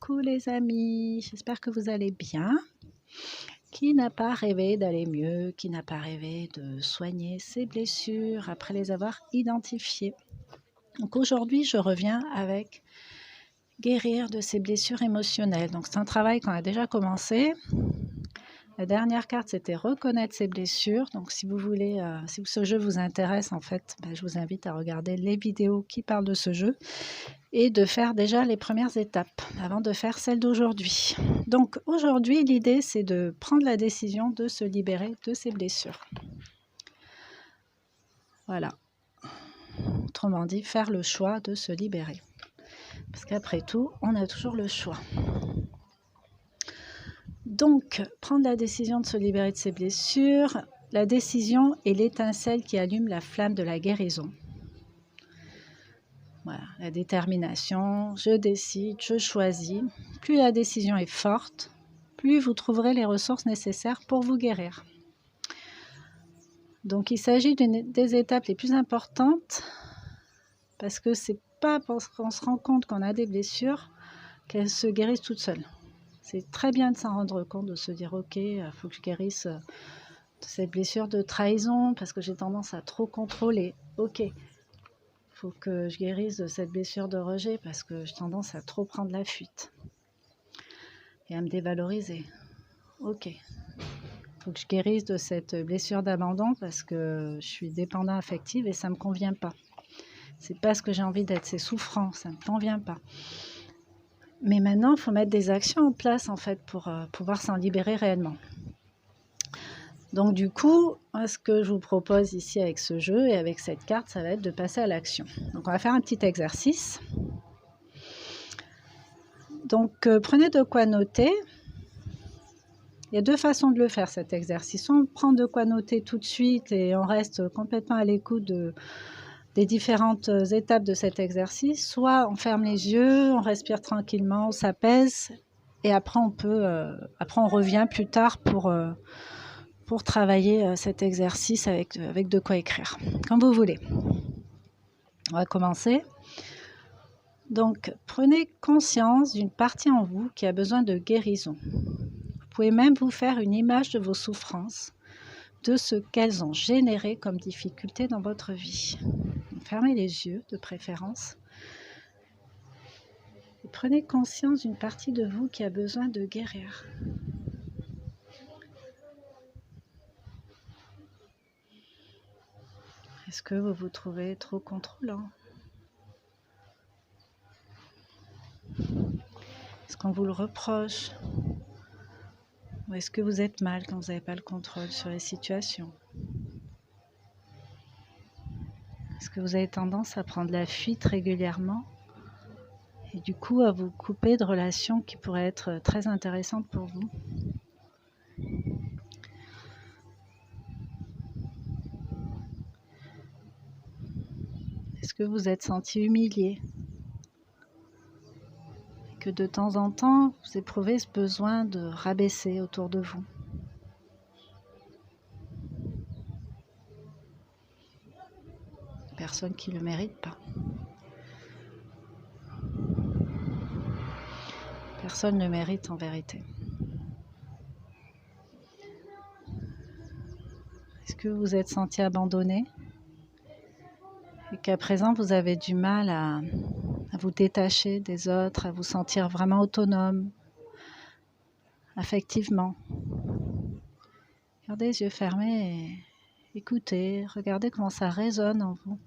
Coucou les amis, j'espère que vous allez bien. Qui n'a pas rêvé d'aller mieux, qui n'a pas rêvé de soigner ses blessures après les avoir identifiées? Donc aujourd'hui, je reviens avec guérir de ses blessures émotionnelles. Donc c'est un travail qu'on a déjà commencé. La dernière carte, c'était reconnaître ses blessures. Donc si vous voulez, si ce jeu vous intéresse, en fait, je vous invite à regarder les vidéos qui parlent de ce jeu et de faire déjà les premières étapes avant de faire celle d'aujourd'hui. Donc aujourd'hui, l'idée, c'est de prendre la décision de se libérer de ses blessures. Voilà. Autrement dit, faire le choix de se libérer. Parce qu'après tout, on a toujours le choix. Donc, prendre la décision de se libérer de ses blessures, la décision est l'étincelle qui allume la flamme de la guérison. Voilà, la détermination, je décide, je choisis. Plus la décision est forte, plus vous trouverez les ressources nécessaires pour vous guérir. Donc, il s'agit d'une des étapes les plus importantes parce que c'est pas parce qu'on se rend compte qu'on a des blessures qu'elles se guérissent toutes seules. C'est très bien de s'en rendre compte, de se dire ok, il faut que je guérisse de cette blessure de trahison parce que j'ai tendance à trop contrôler. Ok, il faut que je guérisse de cette blessure de rejet parce que j'ai tendance à trop prendre la fuite et à me dévaloriser. Ok, il faut que je guérisse de cette blessure d'abandon parce que je suis dépendant affective et ça ne me convient pas. C'est pas ce que j'ai envie d'être, c'est souffrant, ça ne me convient pas. Mais maintenant, il faut mettre des actions en place en fait pour pouvoir s'en libérer réellement. Donc du coup, ce que je vous propose ici avec ce jeu et avec cette carte, ça va être de passer à l'action. Donc on va faire un petit exercice. Donc prenez de quoi noter. Il y a deux façons de le faire cet exercice. On prend de quoi noter tout de suite et on reste complètement à l'écoute des différentes étapes de cet exercice. Soit on ferme les yeux, on respire tranquillement, on s'apaise et après on revient plus tard pour travailler cet exercice avec de quoi écrire, comme vous voulez. On va commencer. Donc, prenez conscience d'une partie en vous qui a besoin de guérison. Vous pouvez même vous faire une image de vos souffrances, de ce qu'elles ont généré comme difficulté dans votre vie. Donc, fermez les yeux de préférence. Et prenez conscience d'une partie de vous qui a besoin de guérir. Est-ce que vous vous trouvez trop contrôlant? Est-ce qu'on vous le reproche? Ou est-ce que vous êtes mal quand vous n'avez pas le contrôle sur les situations? Est-ce que vous avez tendance à prendre la fuite régulièrement et du coup à vous couper de relations qui pourraient être très intéressantes pour vous? Est-ce que vous êtes senti humilié? Et que de temps en temps, vous éprouvez ce besoin de rabaisser autour de vous? Personne qui ne le mérite pas. Personne ne le mérite en vérité. Est-ce que vous vous êtes senti abandonné et qu'à présent vous avez du mal à vous détacher des autres, à vous sentir vraiment autonome, affectivement? Gardez les yeux fermés et écoutez, regardez comment ça résonne en vous,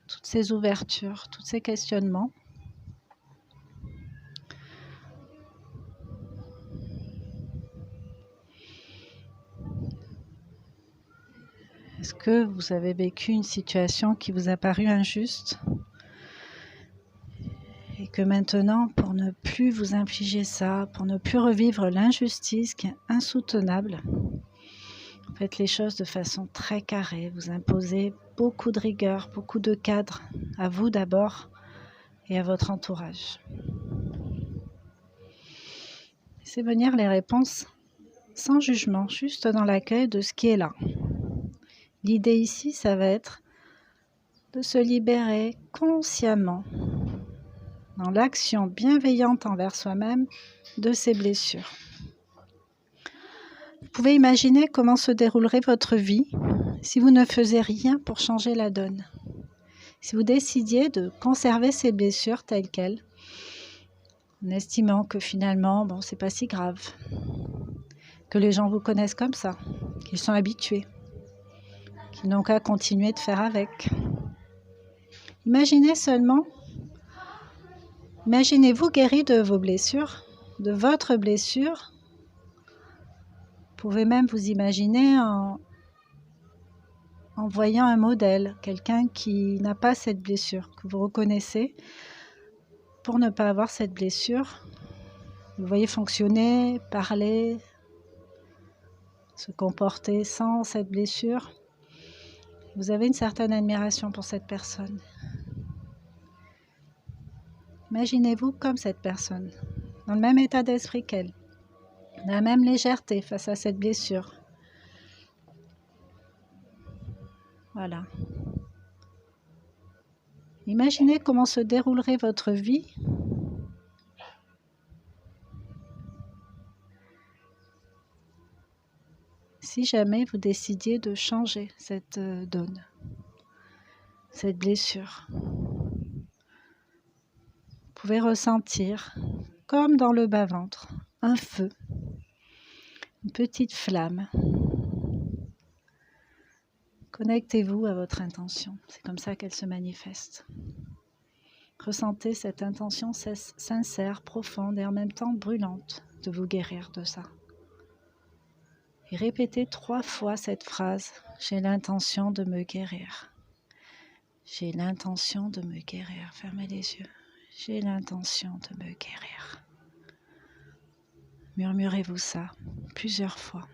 toutes ces ouvertures, tous ces questionnements. Est-ce que vous avez vécu une situation qui vous a paru injuste et que maintenant, pour ne plus vous infliger ça, pour ne plus revivre l'injustice qui est insoutenable, vous faites les choses de façon très carrée, vous imposez beaucoup de rigueur, beaucoup de cadre, à vous d'abord et à votre entourage. Laissez venir les réponses sans jugement, juste dans l'accueil de ce qui est là. L'idée ici, ça va être de se libérer consciemment dans l'action bienveillante envers soi-même de ces blessures. Vous pouvez imaginer comment se déroulerait votre vie si vous ne faisiez rien pour changer la donne. Si vous décidiez de conserver ces blessures telles quelles, en estimant que finalement, bon, c'est pas si grave, que les gens vous connaissent comme ça, qu'ils sont habitués, qu'ils n'ont qu'à continuer de faire avec. Imaginez seulement, imaginez-vous guéri de vos blessures, de votre blessure. Vous pouvez même vous imaginer en voyant un modèle, quelqu'un qui n'a pas cette blessure, que vous reconnaissez, pour ne pas avoir cette blessure. Vous voyez fonctionner, parler, se comporter sans cette blessure. Vous avez une certaine admiration pour cette personne. Imaginez-vous comme cette personne, dans le même état d'esprit qu'elle, la même légèreté face à cette blessure. Voilà. Imaginez comment se déroulerait votre vie si jamais vous décidiez de changer cette donne, cette blessure. Vous pouvez ressentir, comme dans le bas-ventre, un feu, une petite flamme. Connectez-vous à votre intention, c'est comme ça qu'elle se manifeste. Ressentez cette intention sincère, profonde et en même temps brûlante de vous guérir de ça. Et répétez 3 fois cette phrase, j'ai l'intention de me guérir. J'ai l'intention de me guérir. Fermez les yeux. J'ai l'intention de me guérir. Murmurez-vous ça plusieurs fois.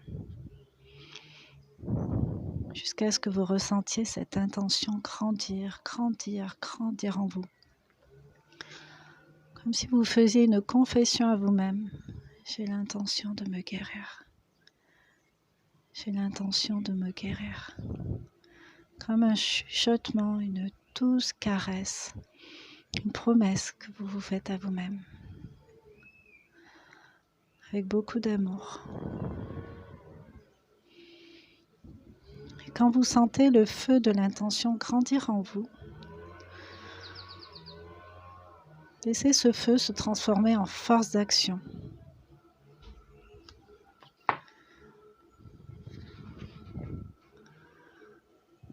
Jusqu'à ce que vous ressentiez cette intention grandir, grandir, grandir en vous. Comme si vous faisiez une confession à vous-même. J'ai l'intention de me guérir. J'ai l'intention de me guérir. Comme un chuchotement, une douce caresse, une promesse que vous vous faites à vous-même. Avec beaucoup d'amour. Et quand vous sentez le feu de l'intention grandir en vous, laissez ce feu se transformer en force d'action.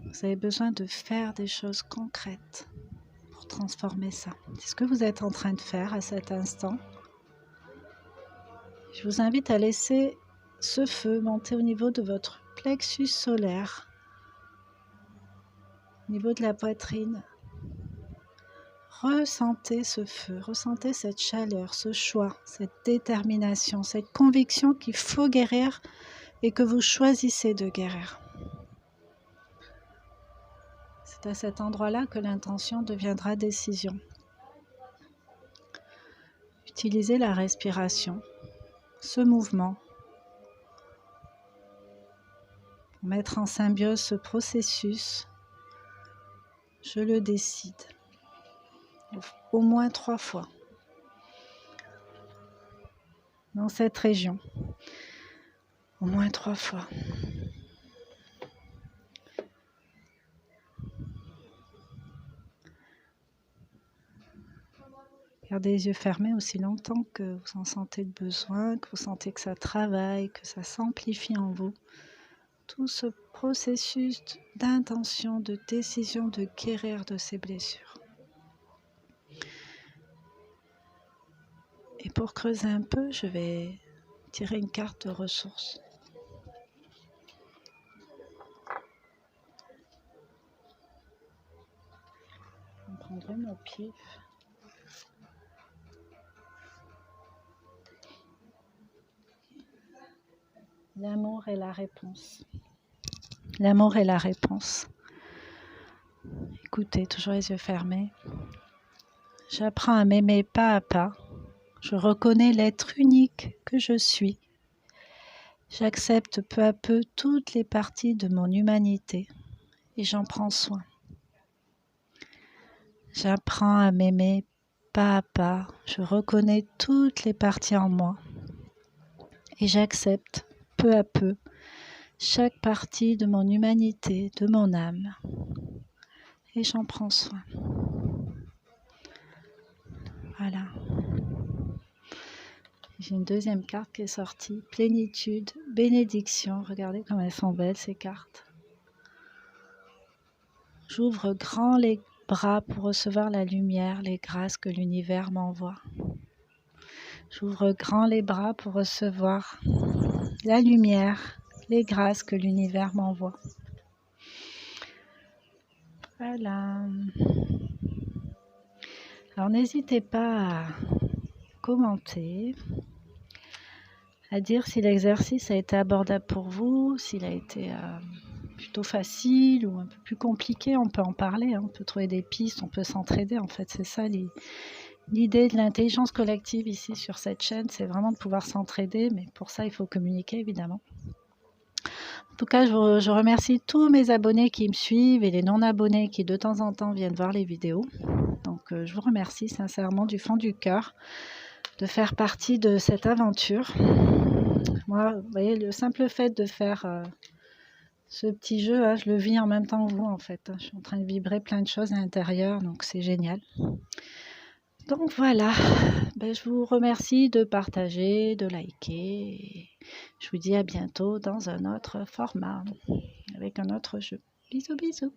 Vous avez besoin de faire des choses concrètes pour transformer ça. C'est ce que vous êtes en train de faire à cet instant. Je vous invite à laisser ce feu monter au niveau de votre plexus solaire, au niveau de la poitrine. Ressentez ce feu, ressentez cette chaleur, ce choix, cette détermination, cette conviction qu'il faut guérir et que vous choisissez de guérir. C'est à cet endroit-là que l'intention deviendra décision. Utilisez la respiration, ce mouvement, pour mettre en symbiose ce processus. Je le décide. Au moins 3 fois dans cette région, au moins 3 fois. Gardez les yeux fermés aussi longtemps que vous en sentez le besoin, que vous sentez que ça travaille, que ça s'amplifie en vous. Tout ce processus d'intention, de décision de guérir de ces blessures. Et pour creuser un peu, je vais tirer une carte de ressources. Je prendrai mon pif. L'amour est la réponse. L'amour est la réponse. Écoutez, toujours les yeux fermés. J'apprends à m'aimer pas à pas. Je reconnais l'être unique que je suis. J'accepte peu à peu toutes les parties de mon humanité et j'en prends soin. J'apprends à m'aimer pas à pas, je reconnais toutes les parties en moi et j'accepte peu à peu chaque partie de mon humanité, de mon âme, et j'en prends soin. Voilà. J'ai une deuxième carte qui est sortie, plénitude, bénédiction. Regardez comme elles sont belles ces cartes. J'ouvre grand les bras pour recevoir la lumière, les grâces que l'univers m'envoie. J'ouvre grand les bras pour recevoir la lumière, les grâces que l'univers m'envoie. Voilà. Alors n'hésitez pas à commenter, à dire si l'exercice a été abordable pour vous, s'il a été plutôt facile ou un peu plus compliqué. On peut en parler, hein, on peut trouver des pistes, on peut s'entraider. En fait, c'est ça l'idée de l'intelligence collective ici sur cette chaîne, c'est vraiment de pouvoir s'entraider, mais pour ça, il faut communiquer évidemment. En tout cas, je remercie tous mes abonnés qui me suivent et les non-abonnés qui de temps en temps viennent voir les vidéos. Donc, je vous remercie sincèrement du fond du cœur de faire partie de cette aventure. Moi, vous voyez, le simple fait de faire ce petit jeu, hein, je le vis en même temps que vous en fait. Je suis en train de vibrer plein de choses à l'intérieur, donc c'est génial. Donc voilà, je vous remercie de partager, de liker. Et je vous dis à bientôt dans un autre format, avec un autre jeu. Bisous, bisous.